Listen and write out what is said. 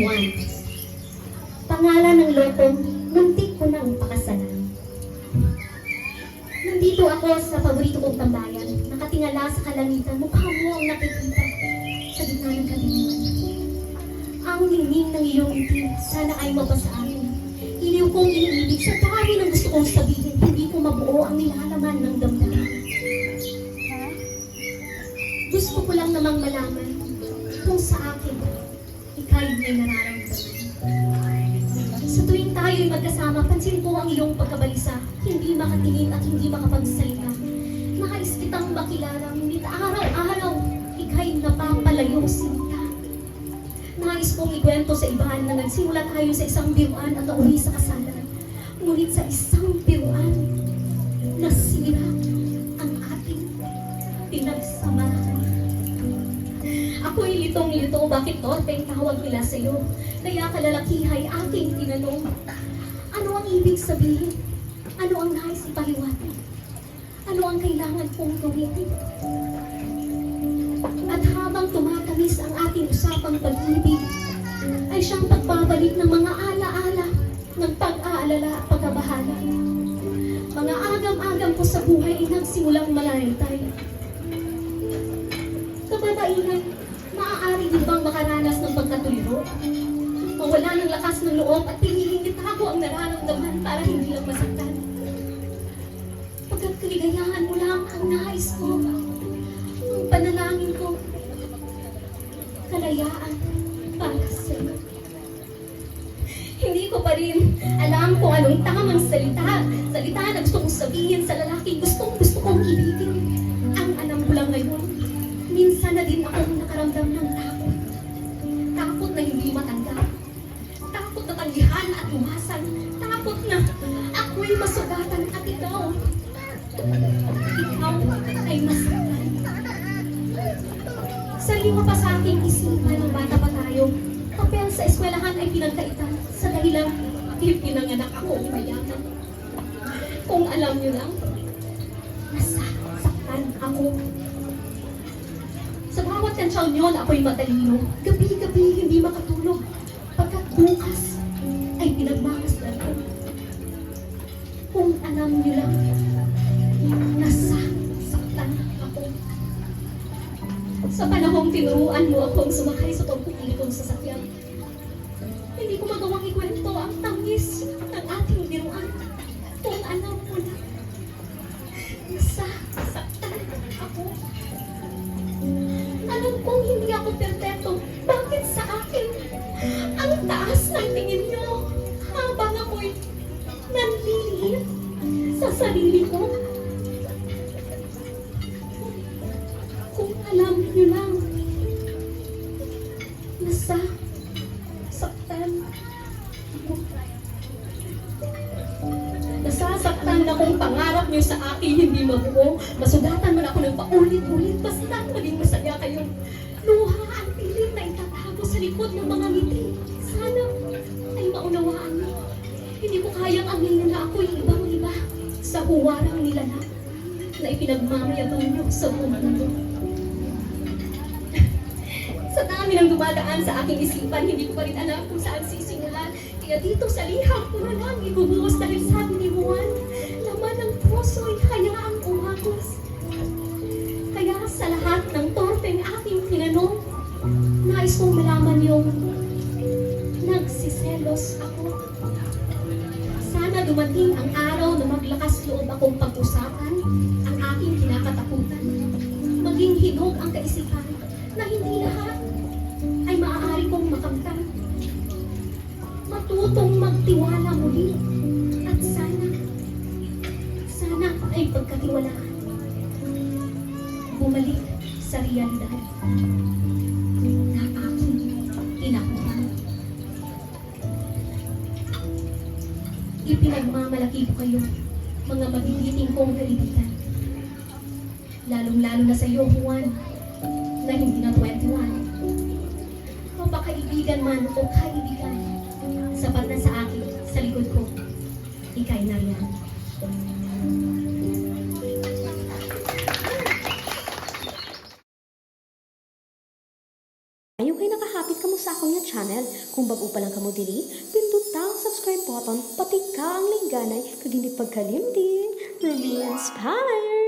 Juan. Pangalan ng lotong muntik ko nang pakasalan. Nandito ako sa paborito kong tambayan, nakatingala sa kalangitan, mukha mo ang nakikita sa gitna ng kadiliman. Ang ningning ng iyong itim, sana ay mabasa akin. Iliw kong iniibig, sa dami ng gusto kong sabihin, hindi ko mabuo ang nilalaman ng damdamin. Gusto ko lang namang malaman kung sa akin, ika'y may nararamdaman. Sa tuwing tayo'y magkasama, pansin ko ang iyong pagkabalisa, hindi makatingin at hindi makapagsalita. Nais kitang makilala, ngunit araw-araw, ika'y napapalayo sinta. Nais kong ikwento sa ibahan na nagsimula tayo sa isang biruan at nauwi sa kasalan. Ngunit sa isang biruan, nasira ang ating pinagsamahan. Ako'y litong-lito, bakit torpe ang tawag nila sa'yo? Kaya kalalakihay aking tinanong, ano ang ibig sabihin? Ano ang nais ipaliwanag? Ano ang kailangan kong gawin? At habang tumatamis ang ating usapang pag-ibig, ay siyang pagbabalik ng mga ala-ala, ng pag-aalala at pagkabahala. Mga agam-agam ko sa buhay ay nagsimulang malaytay. Kababaihan, maaari din bang makaranas ng pagkatuliro? Mawala ng lakas ng loob at piniling itago ang nararamdaman para hindi lang masaktan. Pagkat kaligayahan mo lang ang nais ko, ang panalangin ko, kalayaan para sa'yo. Hindi ko pa rin alam kung anong tamang salita na gusto kong sabihin sa lalaki gusto kong ibigin. Ang alam ko lang ngayon, minsan na din akong nakaramdam ng takot. Takot na hindi matanggap. Takot na tanggihan at lumasan. Takot na ako'y masugatan at ikaw ay masaktan. Sariwa pa sa aking isipan ng bata pa tayo. Papel sa eskwelahan ay pinagkaitan sa dahilang pinanganak ako mayaman. Kung alam niyo lang, nasasaktan ako. Sa bawat kansyal niyo na ako'y matalino, gabi-gabi hindi makatulog, pagkat bukas ay pinagmakasdan ko. Kung alam niyo lang, nasasaktan ako. Sa panahong tinuruan mo akong sumakay sa pagpupili kong sasakyan, hindi ko magawang ikwento ang tangis ng ating biruan. Kung alam mo lang, nasasaktan ako. Alam kong hindi ako perfecto. Bakit sa akin? Ang taas ng tingin niyo habang ako'y nanlilihim sa sarili ko. Kung alam niyo lang, nasasaktan ako. Nasasaktan akong pangarap niyo sa akin hindi mabuo. Masugatan mo na ako ng paulit-ulit. Basta maging masaya kayo. Luha ang pilit na itatago sa likod ng mga ngiti. Sana ay maunawaan niyo. Hindi ko kayang aminin na ako'y ibang-iba sa huwarang nilalang na ipinagmamayabang niyo sa mundo. Sa dami ng dumadaan sa aking isipan, hindi ko pa rin alam kung saan sisimulan. Kaya dito sa liham ko na lang ibubuhos dahil sabi ni Juan, laman ng puso'y hayaang umagos. Kaya sa lahat ng torpeng aking tinanong, nais kong malaman yung nagsiselos ako. Sana dumating ang araw na maglakas loob akong pag-usapan ang aking kinakatakutan. Maging hinog ang kaisipan na hindi lahat ay maaari kong makamtan. Matutong magtiwala muli at sana ay pagkatiwalaan. Bumalik sa realidad na aking inakutan. Ipinagmamalaki ko kayo, mga magigiting kong kaibigan. Lalong-lalo na sa iyo, Juan, na hindi na 21. Mapakaibigan man o kaibigan, sapat na sa akin, sa likod ko, ika'y nariyan. Ngayon kayo nakahapon ma-update ka mo sa akong nga channel. Kung bago pa lang kamo diri, pindot ang subscribe button, pati ka ang lingganay, kag hindi pagkalimtin. Ruby Inspired!